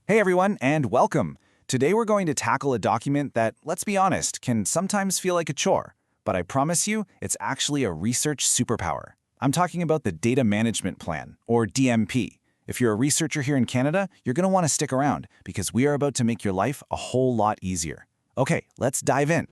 Hey everyone, and welcome. Today we're going to tackle a document that, let's be honest, can sometimes feel like a chore, but I promise you, it's actually a research superpower. I'm talking about the Data Management Plan, or DMP. If you're a researcher here in Canada, you're going to want to stick around because we are about to make your life a whole lot easier. Okay, let's dive in.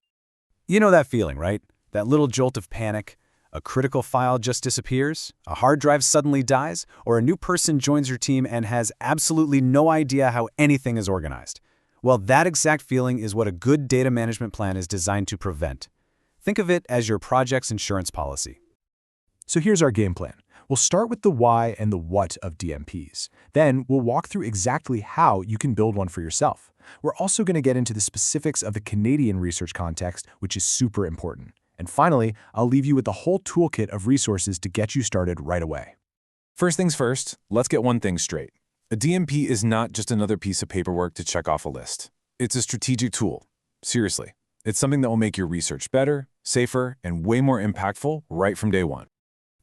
You know that feeling, right? That little jolt of panic. A critical file just disappears, a hard drive suddenly dies, or a new person joins your team and has absolutely no idea how anything is organized. Well, that exact feeling is what a good data management plan is designed to prevent. Think of it as your project's insurance policy. So here's our game plan. We'll start with the why and the what of DMPs. Then we'll walk through exactly how you can build one for yourself. We're also going to get into the specifics of the Canadian research context, which is super important. And finally, I'll leave you with the whole toolkit of resources to get you started right away. First things first, let's get one thing straight. A DMP is not just another piece of paperwork to check off a list. It's a strategic tool. Seriously, it's something that will make your research better, safer, and way more impactful right from day one.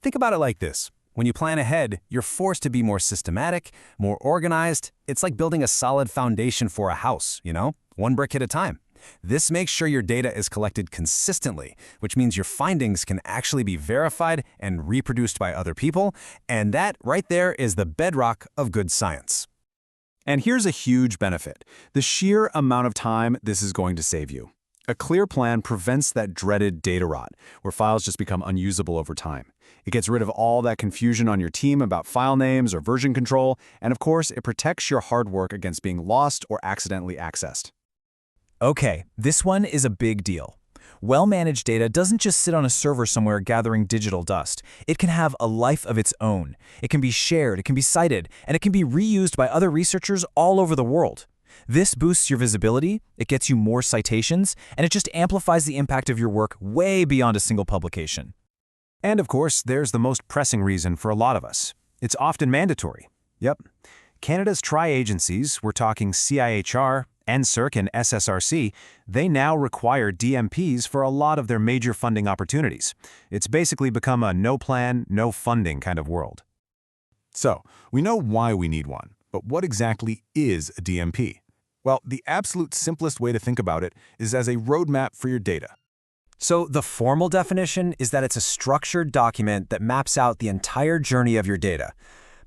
Think about it like this. When you plan ahead, you're forced to be more systematic, more organized. It's like building a solid foundation for a house, one brick at a time. This makes sure your data is collected consistently, which means your findings can actually be verified and reproduced by other people, and that right there is the bedrock of good science. And here's a huge benefit: the sheer amount of time this is going to save you. A clear plan prevents that dreaded data rot, where files just become unusable over time. It gets rid of all that confusion on your team about file names or version control, and of course, it protects your hard work against being lost or accidentally accessed. Okay, this one is a big deal. Well-managed data doesn't just sit on a server somewhere gathering digital dust. It can have a life of its own. It can be shared, it can be cited, and it can be reused by other researchers all over the world. This boosts your visibility, it gets you more citations, and it just amplifies the impact of your work way beyond a single publication. And of course, there's the most pressing reason for a lot of us. It's often mandatory. Yep. Canada's tri-agencies, we're talking CIHR, NSERC, and SSRC, they now require DMPs for a lot of their major funding opportunities. It's basically become a no plan, no funding kind of world. So, we know why we need one, but what exactly is a DMP? Well, the absolute simplest way to think about it is as a roadmap for your data. So the formal definition is that it's a structured document that maps out the entire journey of your data.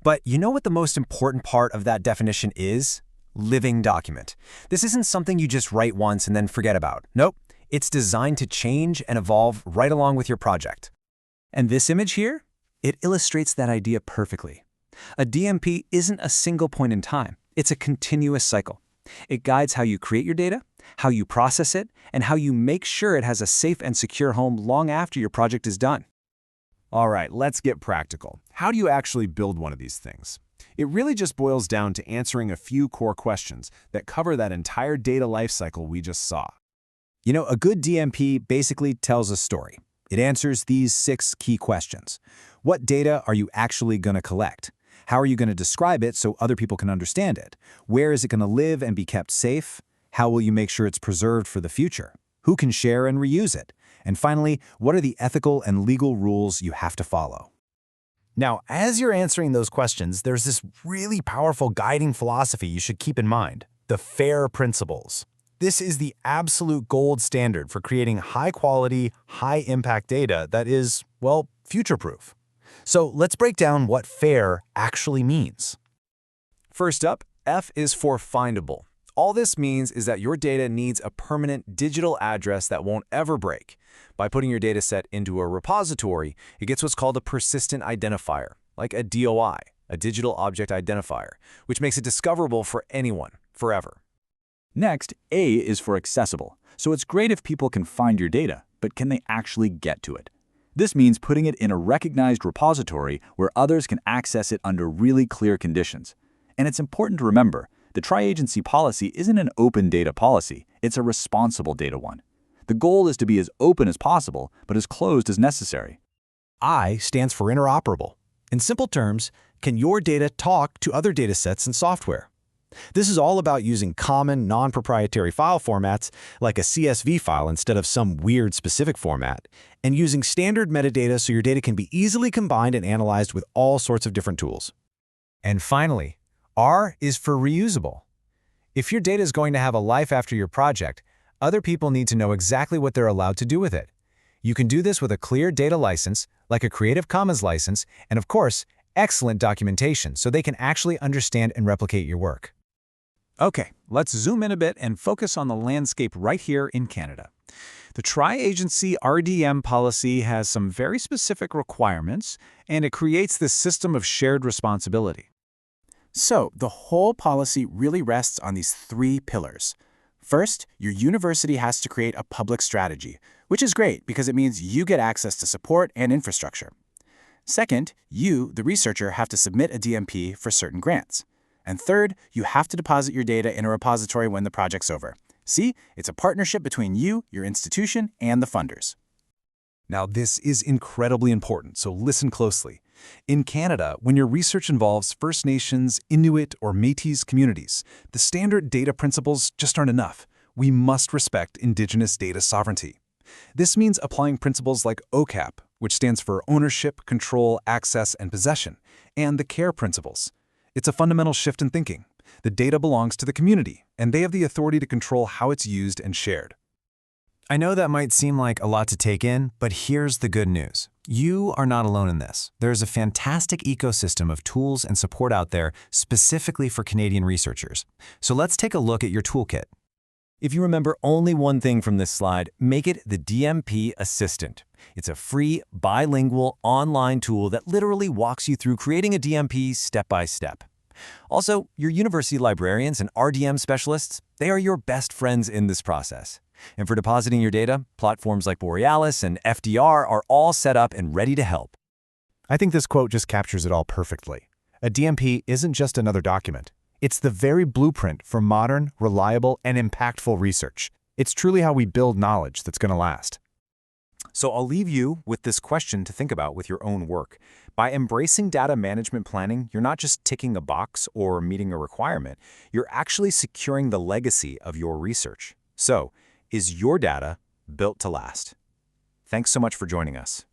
But you know what the most important part of that definition is? Living document. This isn't something you just write once and then forget about. Nope, it's designed to change and evolve right along with your project. And this image here? It illustrates that idea perfectly. A DMP isn't a single point in time. It's a continuous cycle. It guides how you create your data, how you process it, and how you make sure it has a safe and secure home long after your project is done. All right, let's get practical. How do you actually build one of these things? It really just boils down to answering a few core questions that cover that entire data lifecycle we just saw. A good DMP basically tells a story. It answers these 6 key questions. What data are you actually going to collect? How are you going to describe it so other people can understand it? Where is it going to live and be kept safe? How will you make sure it's preserved for the future? Who can share and reuse it? And finally, what are the ethical and legal rules you have to follow? Now, as you're answering those questions, there's this really powerful guiding philosophy you should keep in mind: the FAIR principles. This is the absolute gold standard for creating high-quality, high-impact data that is, well, future-proof. So let's break down what FAIR actually means. First up, F is for findable. All this means is that your data needs a permanent digital address that won't ever break. By putting your data set into a repository, it gets what's called a persistent identifier, like a DOI, a digital object identifier, which makes it discoverable for anyone, forever. Next, A is for accessible. So it's great if people can find your data, but can they actually get to it? This means putting it in a recognized repository where others can access it under really clear conditions. And it's important to remember, the tri-agency policy isn't an open data policy, it's a responsible data one. The goal is to be as open as possible, but as closed as necessary. I stands for interoperable. In simple terms, can your data talk to other datasets and software? This is all about using common, non-proprietary file formats like a CSV file instead of some weird specific format, and using standard metadata so your data can be easily combined and analyzed with all sorts of different tools. And finally, R is for reusable. If your data is going to have a life after your project, other people need to know exactly what they're allowed to do with it. You can do this with a clear data license, like a Creative Commons license, and of course, excellent documentation so they can actually understand and replicate your work. Okay, let's zoom in a bit and focus on the landscape right here in Canada. The Tri-Agency RDM policy has some very specific requirements, and it creates this system of shared responsibility. So, the whole policy really rests on these three pillars. First, your university has to create a public strategy, which is great because it means you get access to support and infrastructure. Second, you, the researcher, have to submit a DMP for certain grants. And third, you have to deposit your data in a repository when the project's over. See, it's a partnership between you, your institution, and the funders. Now, this is incredibly important, so listen closely. In Canada, when your research involves First Nations, Inuit, or Métis communities, the standard data principles just aren't enough. We must respect Indigenous data sovereignty. This means applying principles like OCAP, which stands for Ownership, Control, Access, and Possession, and the CARE principles. It's a fundamental shift in thinking. The data belongs to the community, and they have the authority to control how it's used and shared. I know that might seem like a lot to take in, but here's the good news. You are not alone in this. There's a fantastic ecosystem of tools and support out there specifically for Canadian researchers. So let's take a look at your toolkit. If you remember only one thing from this slide, make it the DMP Assistant. It's a free, bilingual, online tool that literally walks you through creating a DMP step by step. Also, your university librarians and RDM specialists, they are your best friends in this process. And for depositing your data, platforms like Borealis and FDR are all set up and ready to help. I think this quote just captures it all perfectly. A DMP isn't just another document. It's the very blueprint for modern, reliable, and impactful research. It's truly how we build knowledge that's going to last. So I'll leave you with this question to think about with your own work. By embracing data management planning, you're not just ticking a box or meeting a requirement, you're actually securing the legacy of your research. So, is your data built to last? Thanks so much for joining us.